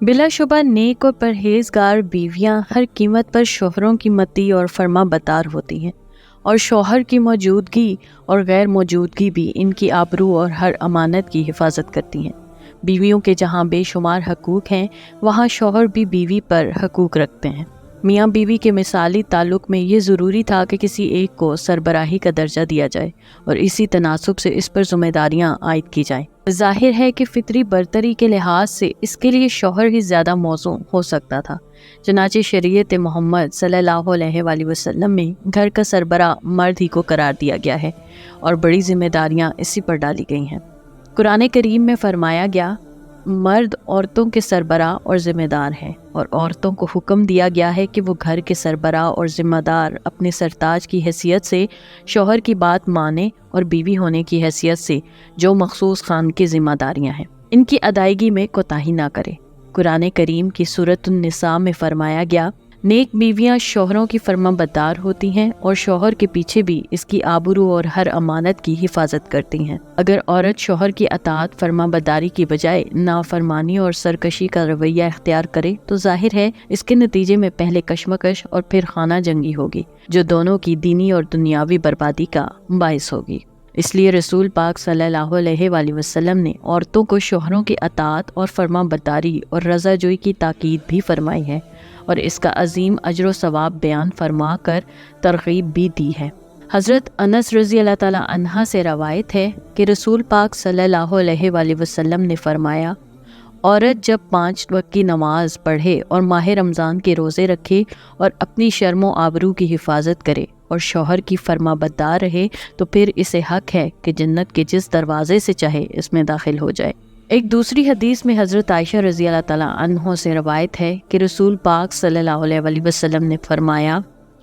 بلا شبہ نیک اور پرہیزگار بیویاں ہر قیمت پر شوہروں کی مطیع اور فرما بردار ہوتی ہیں، اور شوہر کی موجودگی اور غیر موجودگی بھی ان کی آبرو اور ہر امانت کی حفاظت کرتی ہیں۔ بیویوں کے جہاں بے شمار حقوق ہیں، وہاں شوہر بھی بیوی پر حقوق رکھتے ہیں۔ میاں بیوی کے مثالی تعلق میں یہ ضروری تھا کہ کسی ایک کو سربراہی کا درجہ دیا جائے اور اسی تناسب سے اس پر ذمہ داریاں عائد کی جائیں۔ ظاہر ہے کہ فطری برتری کے لحاظ سے اس کے لیے شوہر ہی زیادہ موزوں ہو سکتا تھا، چنانچہ شریعت محمد صلی اللہ علیہ وآلہ وسلم میں گھر کا سربراہ مرد ہی کو قرار دیا گیا ہے اور بڑی ذمہ داریاں اسی پر ڈالی گئی ہیں۔ قرآن کریم میں فرمایا گیا، مرد عورتوں کے سربراہ اور ذمہ دار ہیں، اور عورتوں کو حکم دیا گیا ہے کہ وہ گھر کے سربراہ اور ذمہ دار اپنے سرتاج کی حیثیت سے شوہر کی بات مانے اور بیوی ہونے کی حیثیت سے جو مخصوص خان کی ذمہ داریاں ہیں ان کی ادائیگی میں کوتاہی نہ کرے۔ قرآن کریم کی سورۃ النساء میں فرمایا گیا، نیک بیویاں شوہروں کی فرما بردار ہوتی ہیں اور شوہر کے پیچھے بھی اس کی آبرو اور ہر امانت کی حفاظت کرتی ہیں۔ اگر عورت شوہر کی اطاعت فرما برداری کی بجائے نافرمانی اور سرکشی کا رویہ اختیار کرے تو ظاہر ہے اس کے نتیجے میں پہلے کشمکش اور پھر خانہ جنگی ہوگی، جو دونوں کی دینی اور دنیاوی بربادی کا باعث ہوگی۔ اس لیے رسول پاک صلی اللہ علیہ وآلہ وسلم نے عورتوں کو شوہروں کی اطاعت اور فرما برداری اور رضا جوئی کی تاکید بھی فرمائی ہے اور اس کا عظیم اجر و ثواب بیان فرما کر ترغیب بھی دی ہے۔ حضرت انس رضی اللہ تعالی عنہ سے روایت ہے کہ رسول پاک صلی اللہ علیہ وآلہ وسلم نے فرمایا، عورت جب 5 وقت کی نماز پڑھے اور ماہ رمضان کے روزے رکھے اور اپنی شرم و آبرو کی حفاظت کرے اور شوہر کی فرما بردار رہے تو پھر اسے حق ہے کہ جنت کے جس دروازے سے چاہے اس میں داخل ہو جائے۔ ایک دوسری حدیث میں حضرت عائشہ رضی اللہ تعالیٰ عنہ سے روایت ہے کہ رسول پاک صلی اللہ علیہ وآلہ وسلم نے فرمایا،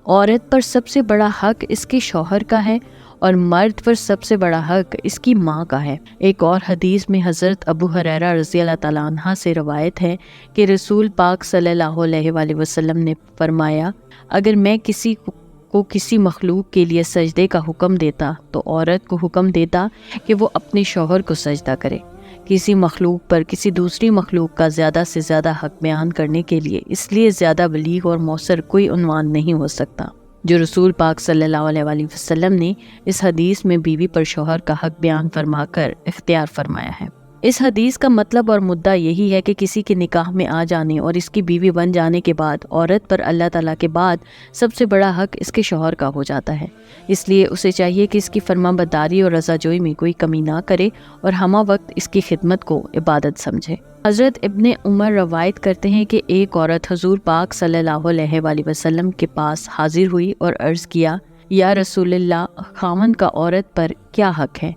عورت پر سب سے بڑا حق اس کے شوہر کا ہے اور مرد پر سب سے بڑا حق اس کی ماں کا ہے۔ ایک اور حدیث میں حضرت ابو ہریرہ رضی اللہ تعالیٰ عنہ سے روایت ہے کہ رسول پاک صلی اللہ علیہ وآلہ وسلم نے فرمایا، اگر میں کسی مخلوق کے لیے سجدے کا حکم دیتا تو عورت کو حکم دیتا کہ وہ اپنے شوہر کو سجدہ کرے۔ کسی مخلوق پر کسی دوسری مخلوق کا زیادہ سے زیادہ حق بیان کرنے کے لیے اس لیے زیادہ بلیغ اور مؤثر کوئی عنوان نہیں ہو سکتا جو رسول پاک صلی اللہ علیہ وآلہ وسلم نے اس حدیث میں بیوی پر شوہر کا حق بیان فرما کر اختیار فرمایا ہے۔ اس حدیث کا مطلب اور مدعا یہی ہے کہ کسی کے نکاح میں آ جانے اور اس کی بیوی بن جانے کے بعد عورت پر اللہ تعالیٰ کے بعد سب سے بڑا حق اس کے شوہر کا ہو جاتا ہے۔ اس لیے اسے چاہیے کہ اس کی فرما برداری اور رضا جوئی میں کوئی کمی نہ کرے اور ہمہ وقت اس کی خدمت کو عبادت سمجھے۔ حضرت ابن عمر روایت کرتے ہیں کہ ایک عورت حضور پاک صلی اللہ علیہ وآلہ وسلم کے پاس حاضر ہوئی اور عرض کیا، یا رسول اللہ، خاوند کا عورت پر کیا حق ہے؟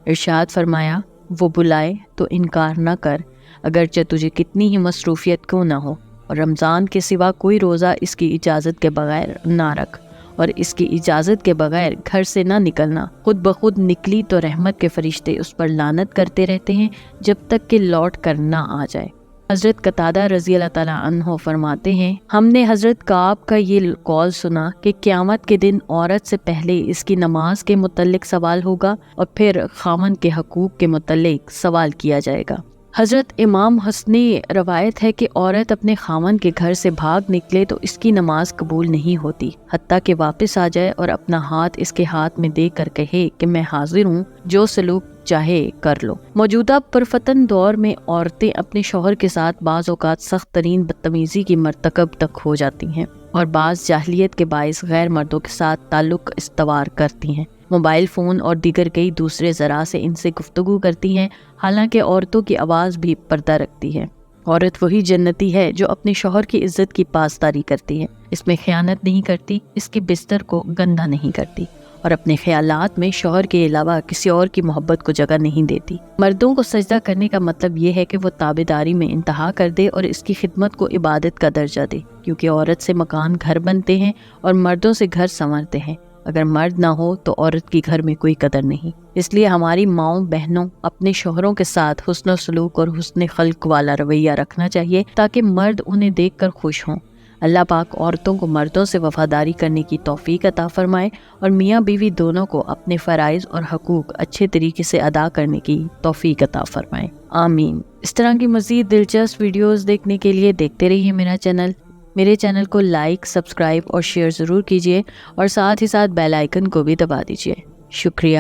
ارشاد فرمایا، وہ بلائے تو انکار نہ کر، اگرچہ تجھے کتنی ہی مصروفیت کیوں نہ ہو، اور رمضان کے سوا کوئی روزہ اس کی اجازت کے بغیر نہ رکھ، اور اس کی اجازت کے بغیر گھر سے نہ نکلنا۔ خود بخود نکلی تو رحمت کے فرشتے اس پر لعنت کرتے رہتے ہیں جب تک کہ لوٹ کر نہ آ جائے۔ حضرت قتادہ رضی اللہ تعالیٰ عنہ فرماتے ہیں، ہم نے حضرت کعب کا یہ قول سنا کہ قیامت کے دن عورت سے پہلے اس کی نماز کے متعلق سوال ہوگا اور پھر خاوند کے حقوق کے متعلق سوال کیا جائے گا۔ حضرت امام حسنی روایت ہے کہ عورت اپنے خاوند کے گھر سے بھاگ نکلے تو اس کی نماز قبول نہیں ہوتی حتیٰ کہ واپس آ جائے اور اپنا ہاتھ اس کے ہاتھ میں دے کر کہے کہ میں حاضر ہوں، جو سلوک چاہے کر لو۔ موجودہ پرفتن دور میں عورتیں اپنے شوہر کے ساتھ بعض اوقات سخت ترین بدتمیزی کی مرتکب تک ہو جاتی ہیں اور بعض جاہلیت کے باعث غیر مردوں کے ساتھ تعلق استوار کرتی ہیں، موبائل فون اور دیگر کئی دوسرے ذرائع سے ان سے گفتگو کرتی ہیں، حالانکہ عورتوں کی آواز بھی پردہ رکھتی ہے۔ عورت وہی جنتی ہے جو اپنے شوہر کی عزت کی پاسداری کرتی ہے، اس میں خیانت نہیں کرتی، اس کے بستر کو گندا نہیں کرتی اور اپنے خیالات میں شوہر کے علاوہ کسی اور کی محبت کو جگہ نہیں دیتی۔ مردوں کو سجدہ کرنے کا مطلب یہ ہے کہ وہ تابعداری میں انتہا کر دے اور اس کی خدمت کو عبادت کا درجہ دے، کیونکہ عورت سے مکان گھر بنتے ہیں اور مردوں سے گھر سنورتے ہیں۔ اگر مرد نہ ہو تو عورت کی گھر میں کوئی قدر نہیں۔ اس لیے ہماری ماؤں بہنوں اپنے شوہروں کے ساتھ حسن و سلوک اور حسن خلق والا رویہ رکھنا چاہیے تاکہ مرد انہیں دیکھ کر خوش ہوں۔ اللہ پاک عورتوں کو مردوں سے وفاداری کرنے کی توفیق عطا فرمائے اور میاں بیوی دونوں کو اپنے فرائض اور حقوق اچھے طریقے سے ادا کرنے کی توفیق عطا فرمائے، آمین۔ اس طرح کی مزید دلچسپ ویڈیوز دیکھنے کے لیے دیکھتے رہیے میرے چینل کو لائک، سبسکرائب اور شیئر ضرور کیجیے اور ساتھ ہی ساتھ بیل آئیکن کو بھی دبا دیجیے۔ شکریہ،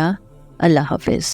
اللہ حافظ۔